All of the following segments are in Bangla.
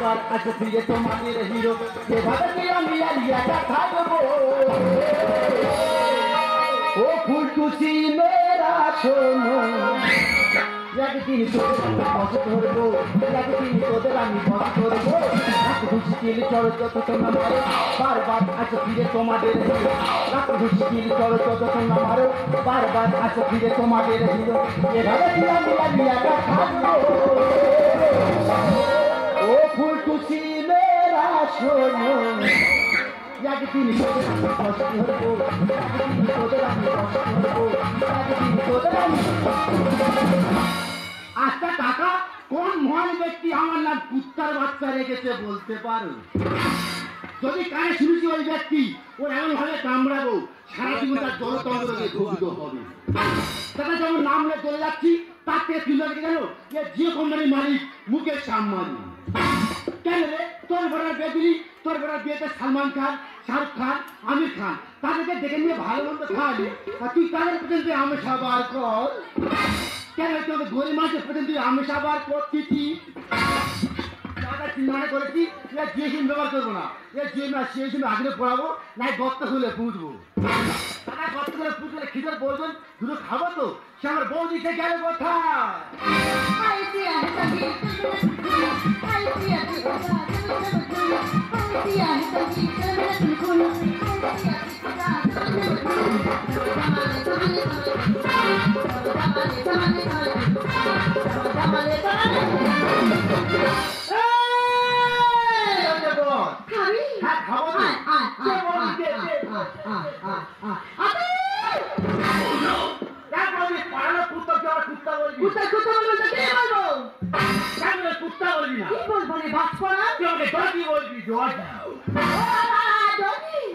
বারবার আসো ফিরে তোমাদের হিরো যেভাবে কি আমি আলিয়াটা থাকবো ও ফুলটুসি মেরা শোনো একদিন তোদের বস ধরবো একদিন তোদের আমি বস ধরবো মুশকিল চড় যত তোমরা মারো বারবার আসো ফিরে তোমাদের হিরো মুশকিল চড় যত তোমরা মারো বারবার আসো ফিরে তোমাদের হিরো এভাবে কি আমি আলিয়াটা থাকবো ও ফুলটুসি মেরা শোনো একদিন তোদের আমি বস ধরবো একদিন তোদের আমি আচ্ছা কাকা কোন মহান ব্যক্তি আমার নাম কুত্তার বাচ্চা রেখেছে বলতে পারো যদি কানে শুনেছি ওই ব্যক্তি ওর এমন ভাবে কামড়াবো সারা জীবন তার জলতন্ত্রকে ঘোষিত হবে তারা যেমন নাম নিয়ে চলে যাচ্ছি তার থেকে তুলে রেখে গেল যে জিও কোম্পানির মালিক মুকেশ আম্বানি কেন রে তোর বেড়ার বিয়ে দিলি তোর বেড়ার বিয়েতে সালমান খান শাহরুখ খান আমির খান তাদেরকে দেখে নিয়ে ভালো মন্দ খাওয়ালি আর তুই তাদের পর্যন্ত আমেশা বার কর কেন তোকে গরিব মানুষের পর্যন্ত আমেশা বার করছি মনে করেছি জিএসএম ব্যবহার করবো না জিএসএম আগে পড়াবো নাই গর্ত খুলে পুঁতবো তারা গর্ত করে পুঁতলে খিদের বলবেন দুটো খাবো তো সে আমার বৌদিকে গেল কোথায়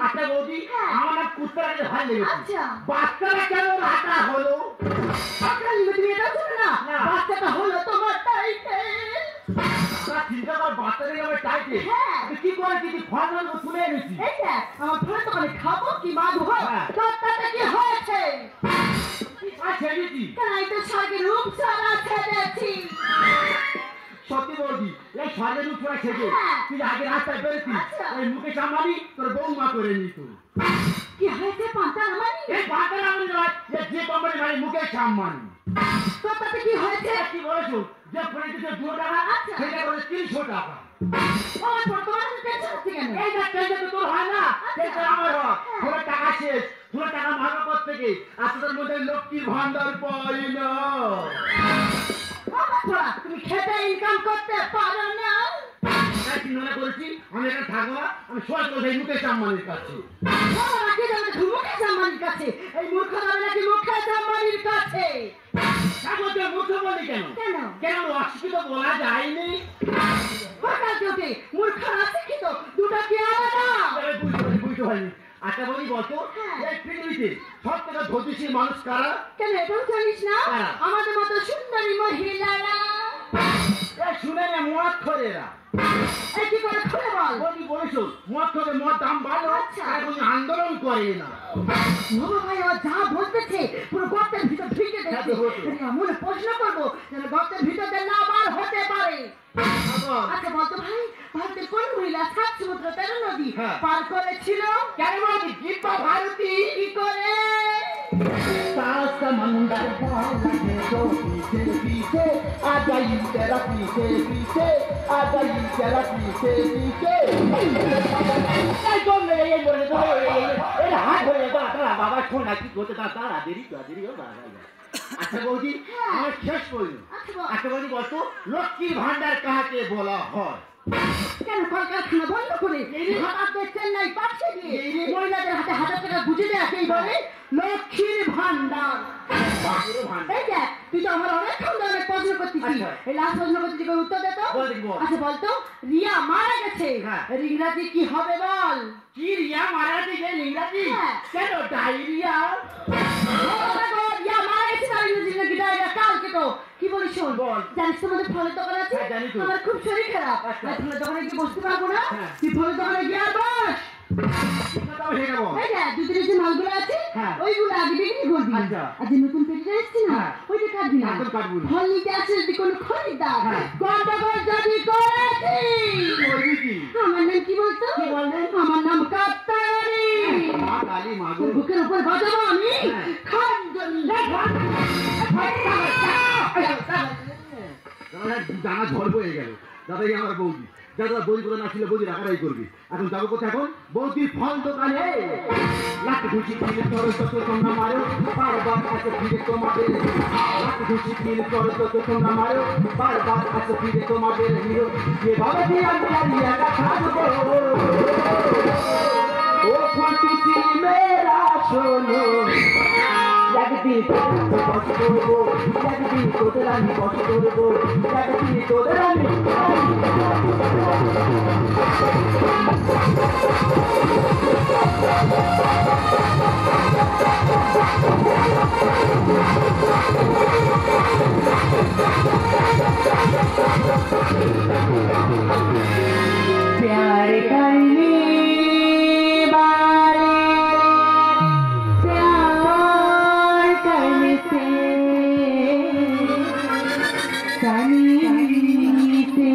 আচ্ছা বৌদি আমার নাম কুত্তাকে ভালো লেগেছে বাচ্চাটা কেন হাঁটা হলো বাচ্চাটা হলো তোমার চিন্তা কর বাচ্চাটাকে আমার টাইটে কি করে কি ফল তুলে এনেছি আমার ফলের দোকানে খাবো কি মাগো কি হয়েছে সত্যি বলবি এই স্বর্গের রূপ তোরা খেতে তুই আগে রাস্তায় বেরোতি ওই মুকেশ আম্বানি তোর বৌমা করে নিত কি হয়েছে এই পাঁচটা নামানি নয় যে কোম্পানি মানে মুকেশ আম্বানি তোর তাতে কি হয়েছে কি বলেছো যে ফোনে দিচ্ছে 2 টাকা সেটা করে 300 টাকা আমার বর্তমানে টেনশন হচ্ছে কেন এই যে টেনশন তোর হয় না টেনশন আমার হয় তোর টাকা শেষ তোর টাকা মাগো কত থেকে আর তোর মধ্যে লক্ষ্মীর ভান্ডার পাই না তুমি খেতে ইনকাম করতে পারো না মনে করেছি আমি এখানে থাকবো না আমি সবাই করে যাই মুকেশ আম্বানির কাছে মুকেশ আম্বানির কাছে এই মূর্খ যাবে নাকি মুকেশ আম্বানির কাছে মূর্খ বলি কেন কেন কেন অশিক্ষিত বলা যায়নি মূর্খ অশিক্ষিত দুটো কি আলাদা বুঝতে পারিনি আচ্ছা বলি বলতো এই পৃথিবীতে সব থেকে ধৈর্যশীল মানুষ কারা কেন এটাও জানিস না আমাদের মতো সুন্দরী মহিলারা শুনে না মদ খোরেরা এই কি করে খোরে বল বলি বলেছো মদ খোরে মদ দাম ভালো এখন আন্দোলন করে না বাবা ভাই ও যা বলতেছে পুরো গর্তের ভিতর ঢুকে দেখছে মনে প্রশ্ন করবো যেন গর্তের ভিতর না বার হতে পারে আচ্ছা বলতো ভাই ভারতের কোন মহিলা 7 সমুদ্র 13 নদী পার করেছিল কেন বলছি গীতা ভারতী কি করে समंदर लगे तो पीछे पीछे आ जाइए तेरा पीछे पीछे आ जाइए तेरा पीछे पीछे नहीं तो मेरे ये बोले तो ये हाथ बोले तो तारा बाबा छोड़ना की गोते तारा देरी हो बाबा अच्छा बौदी আমার শেষ করি আচ্ছা বৌদি বলতো লক্ষ্মীর ভান্ডার কাকে বলা হয় কেন কলকারখানা বন্ধ করে হঠাৎ চেন্নাই পাঠিয়ে দিয়ে মহিলাদের হাতে 1000 টাকা বুঝে দেয় সেই বলে লক্ষ্মীর ভান্ডার এই দেখ তুই তো আমার অনেকক্ষণ ধরে অনেক প্রশ্ন করতেছিস এই লাস্ট প্রশ্ন করতেছি উত্তর দে তো আচ্ছা বলতো রিয়া মারা গেছে ইংরাজি কি হবে বল কি রিয়া মারা গেছে ইংরাজি কেন ডায়রিয়া রিয়া মারা গেছে তার ইংরেজি নাকি ডায়রিয়া কালকে তো কি বলিস শোন বল জানিস তোমাদের ফলের দোকান আছে আমার খুব শরীর খারাপ ফলের দোকানে গিয়ে বসতে পারবো না তুই ফলের দোকানে গিয়ে আর বস দুধের যে মালগুলো আছে ওইগুলো আগে বিক্রি করবি আর যে নতুন পেটে আসছি না ওইটা কাটবি না ফল নিতে আসে যদি কোনো খরিদ্দার গন্ডগোল যদি করেছিস আমার নাম কি বলতো? কি বললেন? আমার নাম কাপ্তানি। মা কালী মা গো, বুকের উপর বাজাবো আমি খানজনি। জানা ঝড় বয়ে গেল। দাদাই আমার বৌদি, দাদা বৌদি কোথায় না ছিল, বৌদি রাখারাই করবি। এখন যাবো কোথায়? এখন বৌদির ফল দোকানে। লাখ খুশি কিনে চড়ো তত তোমরা মারো, বারবার আসে ফিরে তোমাদের। লাখ খুশি কিনে চড়ো তত তোমরা মারো, বারবার আসে ফিরে তোমাদের হিরো। যেভাবে দিয়ে আমি দাঁড়িয়ে থাকবো, ও ফুটুছি মেরা শোনো। একদিন বস করবো, একদিন তোদের আমি বস করবো, একদিন তোদের আমি। प्यार करने वाले प्यार करने से सनी से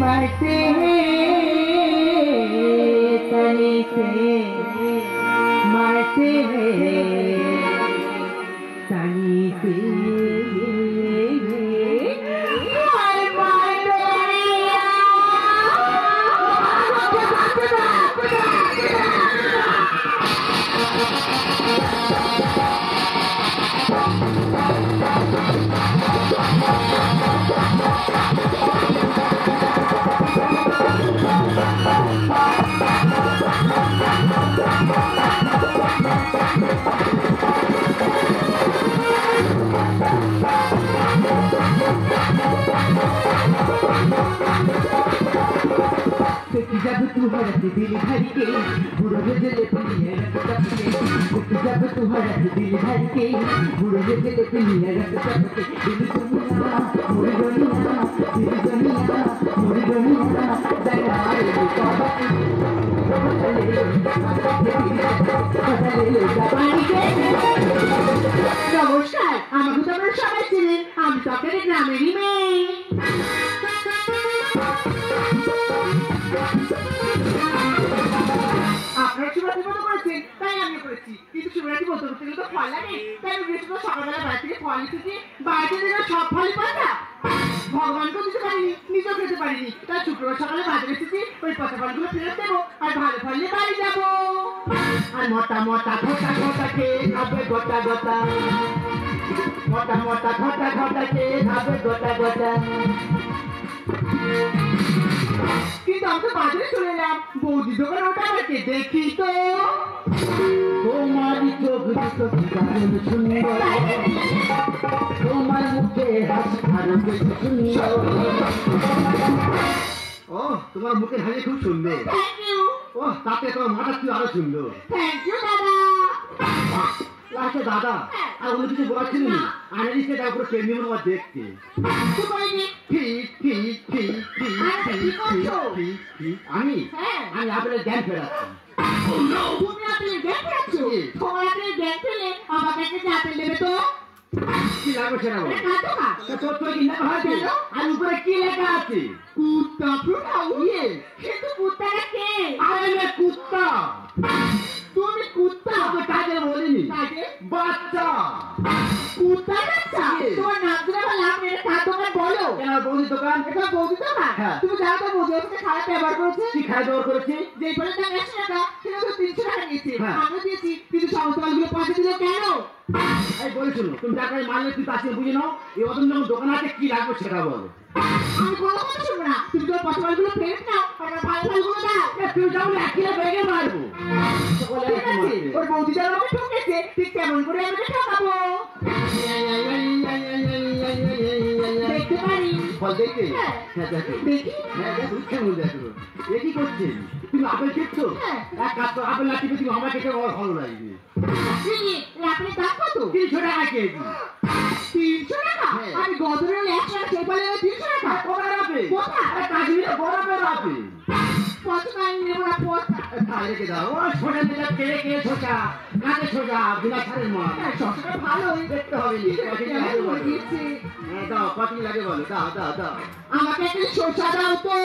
मरते हैं, सनी से मरते हैं, सनी से। जब तू हरत दिल भर के बुढ़े दिल पिए रख सबके, जब तू हरत दिल भर के बुढ़े दिल पिए रख सबके। दिल दुनिया मुड़ी दुनिया, दिल दुनिया मुड़ी दुनिया, दयाल नमस्कार, আমাকে তোমরা সবাই চেনেন, আমি চকের গ্রামেরই মেয়ে। আপনারা শিবরাত্রি মতো করেছেন, তাই আমি করেছি। কিন্তু শিবরাত্রি বলতে করতে গেলে তো ফল লাগে, তাই আমি বৃহস্পতিবার সকালবেলা বাড়ি থেকে ফল এসেছি। বাড়িতে দিলে সব ফলই পাওয়া যায়, ভগবানকেও দিতে পারিনি, নিজেও খেতে পারিনি। তাই শুক্রবার সকালে বাজারে এসেছি, ওই পচা ফলগুলো ফেরত দেবো আর ভালো ফল নিয়ে বাড়ি যাবো। আর মোটা মোটা ঘটা ঘটা খেয়ে খাবে গোটা গোটা, মোটা মোটা ঘটা ঘটা খেয়ে খাবে গোটা গোটা। কিন্তু আমি তো বাজারে চলে এলাম, বৌদি দোকানে ওটা আমাকে দেখি তো। তোমারই চোখ দুটো দারুণ সুন্দর, তোমার মুখে হাসি আরো বেশি সুন্দর। ও তোমার মুখের হাসি খুব সুন্দর। Thank you. ও তাতে তোমার মাথা কি আরো সুন্দর। থ্যাংক ইউ দাদা। লাস্টে দাদা আর অন্য কিছু বলার ছিল না, আনারি সেটা উপরে কেমনি মনে হয় দেখতে। আমি আপেলের জ্ঞান ফেরাচ্ছি। তুমি আপেলের জ্ঞান ফেরাচ্ছ? তোমার আপেলের জ্ঞান ফেলে আমার কাছে যে আপেল দেবে তো কি লাগবে সেটা বলো। তোর তো কি লেখা আছে আর উপরে কি লেখা আছে? কুত্তা ফ্রুটাও। কিন্তু কুত্তাটা কে? আরে কুত্তা। তুমি কুত্তা? আমি কাজে বলিনি, বাচ্চা। কুত্তা বাচ্চা? তোমার নাম ধরে আমার লাভ নেই, কার দোকান বলো। কেন বৌদির দোকান? এটা বৌদির দোকান? তুমি জানো তো বৌদি ওখানে খারাপ ব্যবহার করেছে। কি খারাপ ব্যবহার করেছে? যে ফলের দাম 100 টাকা সেটা তো 300 টাকা নিয়েছে। আমি দিয়েছি, কিন্তু সমস্ত মালগুলো পয়সা দিল কেন? এই বলে শুনো, তুমি টাকায় মারলে তুই পাশে বুঝে নাও। এই অত যখন দোকান আছে কি লাগবে সেটা বলো। আমি কোনো কথা শুনবো না, তুমি তো পয়সা মালগুলো ফেরত নাও আর ভালো মালগুলো দাও। তুমি যাও না, কিলো বেগে মারবো। ওর বৌদি যারা আমাকে ঠকেছে, ঠিক কেমন করে আমাকে ঠকাবো? দেখতে পারি? ফল দেখতে? হ্যাঁ দেখো। দেখি? হ্যাঁ দেখো, কেমন দেখো। এ কি করছেন? তুমি আপেল খেয়েছো? এক কাপ তো আপেল লাঠিতে তুমি আমার খেতে ভালো লাগবে। আপেলের দাম কত? 300 টাকা কেজি। 300 টাকা? আমি গদরের 100 টাকা সেই ফলে 300 টাকা। কোথায় আপেল? কোথায়? আরে কাশ্মীরে বরফের আপেল। পচা আমি নেব না, পচা। তাই রেখে দাও। ও সোনা দিলে কেড়ে কে ছোটা। কাজে সোজা বিনা ছাড়ের মাল শশাটা ভালোই দেখতে হবে নি কত লাগে বলো দাও কত লাগে বলো দাও দাও দাও আমাকে একটু শসা দাও তো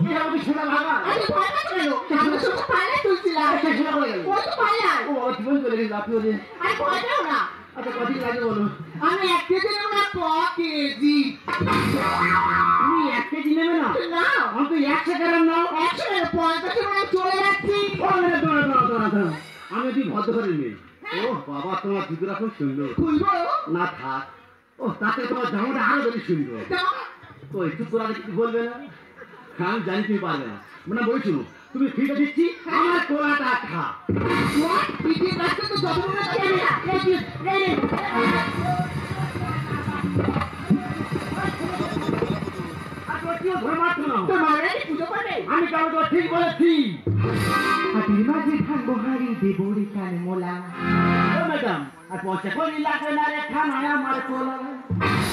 এরকম সোজা ভাগা আরে ভয় পাচ্ছ কেন আমি তো শসা পাইলে তুলছিলাম সোজা হয়ে গেল কত পাইলাই ও জীবন চলে গেল আপনি ওদিন আরে ভয় পাও না আচ্ছা কত লাগে বলো আমি 1 কেজি নেব না 1 কেজি তুমি 1 কেজি নেবে না না আমি তো 100 গ্রাম নাও 100 এর 50 মানে চলে যাচ্ছি ও না দাঁড়া আমি যদি ভদ্র করে নেই ও বাবা তোমার জুতোটা খুব সুন্দর খুলবো না থাক ও তাতে তোমার জামাটা আরো বেশি সুন্দর ওই একটু তোরা কিছু বলবে না আমি জানি তুমি পারবে না মানে বলছো তুমি ফিরে দিচ্ছি আমার কোলাটা খা তোমার পিঠে কাছে তো যত না খেয়ে না এই আমি কারো তো ঠিক বলেছি হাতির মাঝে থাকবো হারি দেবরি কান মোলা ও ম্যাডাম আর পয়সা কই লাগবে না রে খানা আমার কোলা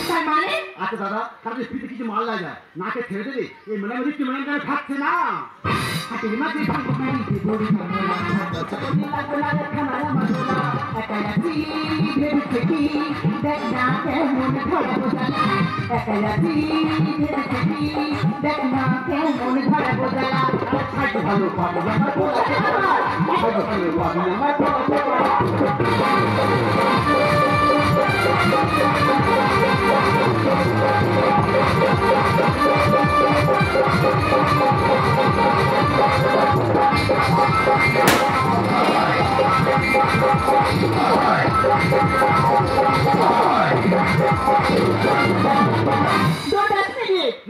তার মানে আচ্ছা দাদা তাহলে পিঠে কিছু মাল লাগা নাকে ছেড়ে দেবে এই মানে কি মানে থাকছে না হাতির মাঝে থাকবো হারি দেবরি কান মোলা কই লাগবে না রে খানা আমার কোলা একালাতি ভেবে কি দেখ না কেমন ধরা বোঝালা একালাতি ভেবে কি দেখ না কেমন ধরা বোঝালা খাইতে ভালো পাবো আমার কোলা খাইতে ভালো পাবো আমার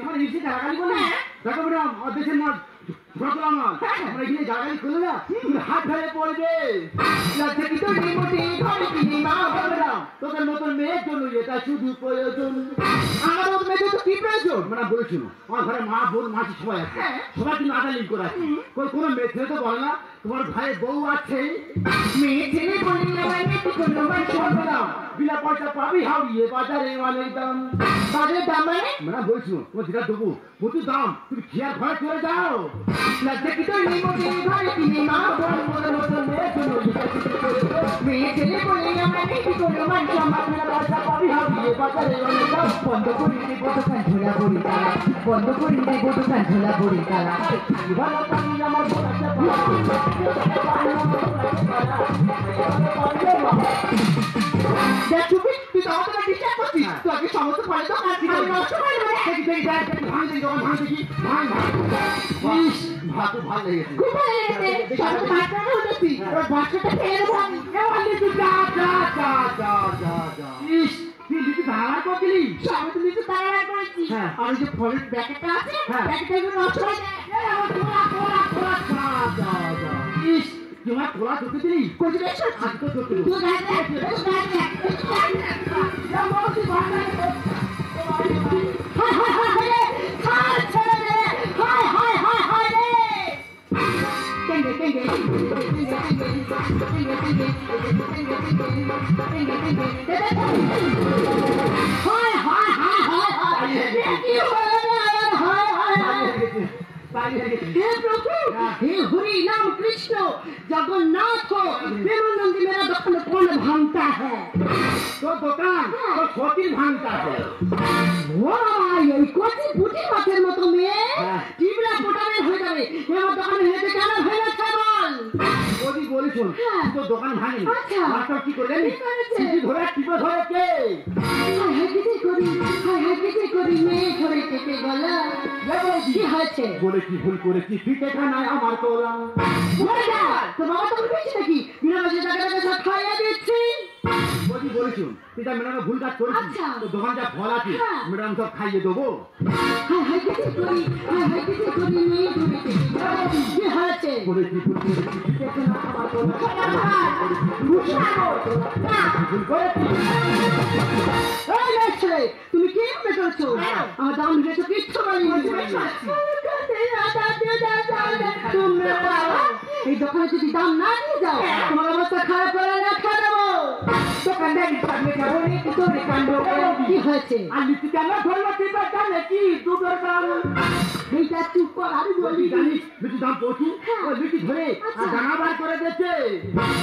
আমার ইসে গালাগালি বলে দেখো ম্যাডাম দেশের মাছ ধরলাম না আমরা এখানে গালাগালি করলে না তুমি হাত ধরে পড়বে লজ্জা কি তোর নিমতি ঘরে কি মা ম্যাডাম তোদের মতন মেয়ের জন্য এটা শুধু প্রয়োজন আমার মতো মেয়েদের তো কি প্রয়োজন মানে বলেছিল আমার ঘরে মা বোন মাসি সবাই আছে সবাই কিন্তু আদালিং করে আছে কোনো মেয়ে ছেলে তো বলে না তোমার ভাইয়ের বউ আছে মেয়ে ছেলে বলি আমার মেয়েটি কোনো মানুষ ম্যাডাম বিনা পয়সা পাবি হারিয়ে বাজারে অনেক দাম বাজারের দাম মানে মানে বলছিল তোমার যেটা দেবো প্রচুর দাম তুমি খেয়ার ঘরে চলে যাও লজ্জা কি তোর নিমতি ঘরে কি মা আমার মনে মতন মেয়ের জন্য এটা শুধু প্রয়োজন মেয়ে ছেলে বলি আমার মেয়েটি কোনো মানুষ বিনা পয়সা পাবি হারিয়ে বাজারে অনেক দাম বন্ধ করি দেব দোকান ঝোলা বড়ি তালা বন্ধ করি দেব দোকান ঝোলা বড়ি তালা ভালো পানি আমার বোঝাতে দেখ চুপি তুই তো আমাকে ডিস্টার্ব করছিস তুই আগে সমস্ত ফলে তো কাটছি আমি নষ্ট করে দেবো ভাত ভালো লেগেছে খুব ভালো লেগেছে সব বাচ্চারা হতেছি ওর বাচ্চাটা ফেলে দেবো আমি ইস তুই লিচু ধারা করছিলি আমি তো নিচে তাড়াতাড়ি করেছি হ্যাঁ। আর ওই যে ফলের প্যাকেটটা আছে হ্যাঁ। প্যাকেটটা এগুলো নষ্ট হয়ে যায় ইস তোমার খোলা চোখে দিলি কোথায় বেশ আজ তো চোখে তুই গাড়ি हे हरि नाम कृष्ण जगन्नाथ प्रेमानंदी मेरा दुकान कौन भांगता है तो दुकान तो छोटी भांगता है এই কোটি বুটি মাছের মতো মেয়ে হ্যাঁ। টিবলা পোটাবে হয়ে যাবে আমার দোকানে হেঁটে কেন হয়ে যাচ্ছে বল ওদি বলি শোন হ্যাঁ। তো দোকান ভাঙেনি আচ্ছা। মাস্টার কি করলেন কি করেছে? টিপে ধরে কে হাই করি মেয়ে ধরে কেটে গলা কি হয়েছে বলে কি ভুল করেছি পিঠে খানায় আমার তোলা বলে যা তো বাবা তো বলছিস নাকি বিনা বাজে টাকা সব খাইয়ে দিচ্ছি ওদি বলি শোন তুই যা ম্যাডাম ভুল কাজ করেছিস আচ্ছা। তো দোকান যা ফল আছে হ্যাঁ। ম্যাডাম সব খাইয়ে দেবো হাই করি মেয়ে ধরে কেটে গলা কি হয়েছে বলে কি ভুল করেছি পিঠে খানায় আমার তোলা ভুল করেছি তুমি কি মনে করছো আমার দাম দিয়েছো কিচ্ছু বলি এই দোকানে যদি দাম না দিয়ে যাও তোমার অবস্থা খারাপ করে রেখে দেবো দোকানদারি থাকবে যাবো নি কিন্তু কাণ্ড কি হয়েছে আর লিচু কেন ধরলো চিন্তা জানে কি দুটোর দাম এইটা চুপ কর আর বলি জানিস লিচু দাম প্রচুর ওই লিচু ধরে আর দানা বার করে দিয়েছে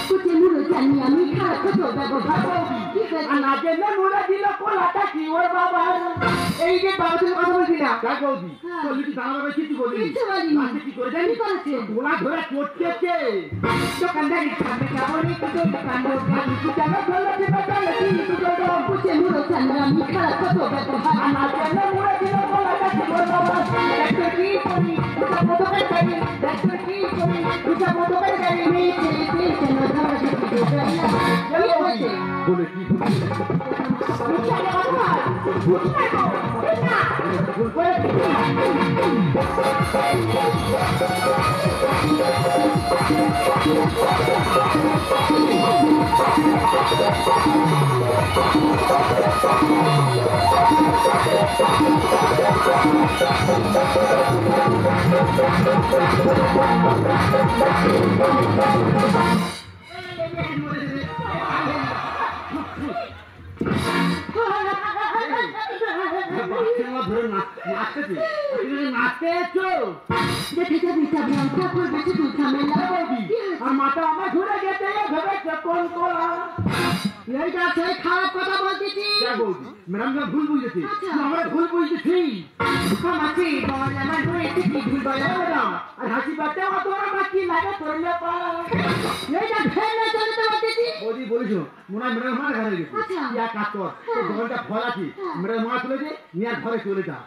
কুচে মুড়ো জানি আমি খারাপ কত ব্যবহার কি আর হয়েছে না জেনে মুড়ে দিল কোলাটা কি ওর বাবা এই যে বাবা তুমি কথা বলছি না তাই বৌদি তো লিচু দানা বার কিছু বলি কিছু বলিনি। আজকে কি করে জানি করেছে গোলা ধরে চটকেছে দোকানদারি থাকবে যাবো নি কিন্তু কাণ্ড আর লিচু কেন ধরলো চিন্তা জানে কি দুটোর দাম কুচে মুড়ো জানি আমি খারাপ কত ব্যবহার আর না জেনে মুড়ে দিল কোলাটা কি ওর বাবা ডাক্তার কি করি দুটা মতো করে যাই ডাক্তার কি করি দুটা মতো করে যাই মেয়ে ছেলে কেন ধরা দেখি কি হয়েছে বলে কি মিথ্যা কথা বল ঠিক ধরে নাচতেছে নাচতে এসছো দেখেছে মিথ্যা ভ্যাংসা করবে শুধু ঝামেলা আর মাথা আমার ঘুরে গেছে ভেবেছে কোন কোলা এইটা সেই খারাপ কথা বলতেছি বৌদি ম্যাডাম ভুল বুঝেছি আচ্ছা। আমরা ভুল বুঝেছি মাছি বল আমার হয়েছে কি ভুল বলে ম্যাডাম আর হাসি পাচ্ছে আমার তোমার মাছি লাগে করলে পালা এইটা ফেলে চলে তো বলতেছি বৌদি বলেছিল মনে হয় ম্যাডাম মারা ঘরে গেছে আচ্ছা। ইয়া কাজ কর তো দোকানটা ফল আছে ম্যাডাম মা তুলে দে নিয়ে আর ঘরে চলে যা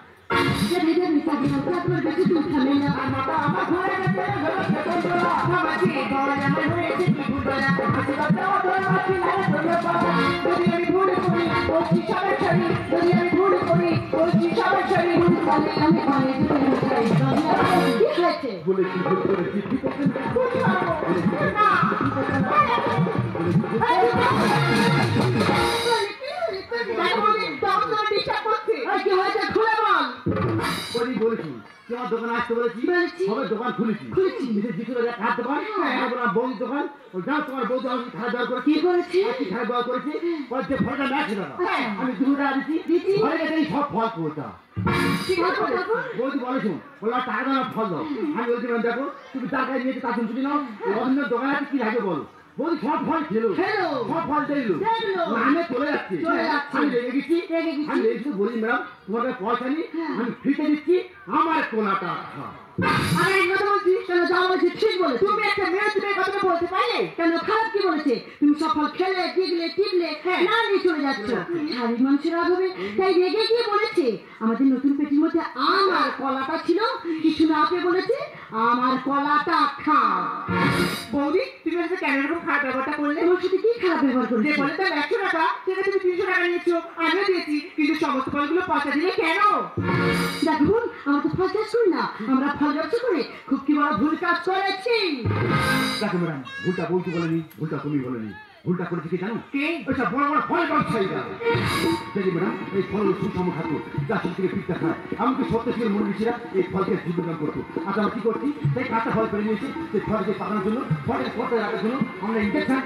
দেখেছে মিথ্যা ভ্যাংসা করবে শুধু ঝামেলা আর মাথা আমার ঘুরে গেছে ভেবেছে কোন কোলা মাছি বল আমার হয়েছে কি ভুল বলে হাসি পাচ্ছে আমার তোমার মাছি লাগে করলে পালা যদি আমি ভুল করি ও কি সবে ছাড়ি যদি আমি ভুল করি ও কি সবে ছাড়ি ভুল করে আমি ঘরে চলে যাই কি হয়েছে বলেছি ভুল করেছি ঠিক আছে বলেছি তোমার দোকানে আসতে বলেছি হবে দোকান খুলেছি খারাপ দোকান বৌদির দোকান যাও তোমার বৌদি খারাপ ব্যবহার করে কি করেছি কি খারাপ ব্যবহার করেছে বলছে ফলটা ম্যাচ দাদা আমি 2 টাকা দিচ্ছি ঘরে গেছে সব ফল পৌঁছা বৌদি বলেছো বললাম টাকা দাও ফল দাও আমি বলছিলাম দেখো তুমি টাকা নিয়েছো তা তুমি নাও অন্য দোকান আছে কি লাগে বলো বৌদি সব ফল খেলো সব ফল দেখলো আমি চলে যাচ্ছি আমি রেগে গেছি আমি রেগে বলি ম্যাডাম তোমাকে পয়সা নি আমি ফ্রিতে দিচ্ছি আমার কোলাটা আমি এই কথা বলছি কেন যা বলছি ঠিক বলে তুমি একটা মেয়ে তুমি এই কথাটা বলতে পারলে কেন খারাপ কি বলেছে তুমি সব ফল খেলে টিকলে টিকলে না নিয়ে চলে যাচ্ছ শারীরিক মানুষের অভাবে তাই রেগে গিয়ে বলেছে আমাদের নতুন পেটির মধ্যে আমার কলাটা ছিল কিছু না পেয়ে বলেছে আমার কলাটা খাও বৌদি তুমি আজকে কেন এরকম খারাপ ব্যবহারটা করলে তোমার সাথে কি খারাপ ব্যবহার করলে বলে তার 100 টাকা সেটা তুমি 300 টাকা নিয়েছো আমিও দিয়েছি কিন্তু সমস্ত ফলগুলো পয়সা দিলে কেন দেখুন আমার তো ফল চাষ করি না আমরা ফল ব্যবসা করে খুব কি বড় ভুল কাজ করেছি দেখো ম্যাডাম ভুলটা বলতে বলেনি ভুলটা তুমি বলেনি ভুলটা করেছে কি জানো কে ওইটা বড় বড় ফল ব্যবসায়ীরা দেখি ম্যাডাম এই ফল সুষম খাদ্য যা সব থেকে পিঠা খায় এমনকি সত্যের মুরগিরা এই ফলকে জীবনদান করতো আচ্ছা আমরা কি করছি সেই কাঁচা ফল পেরে নিয়েছি সেই ফলকে পাকানোর জন্য ফলকে রাখার জন্য আমরা ইঞ্জেকশন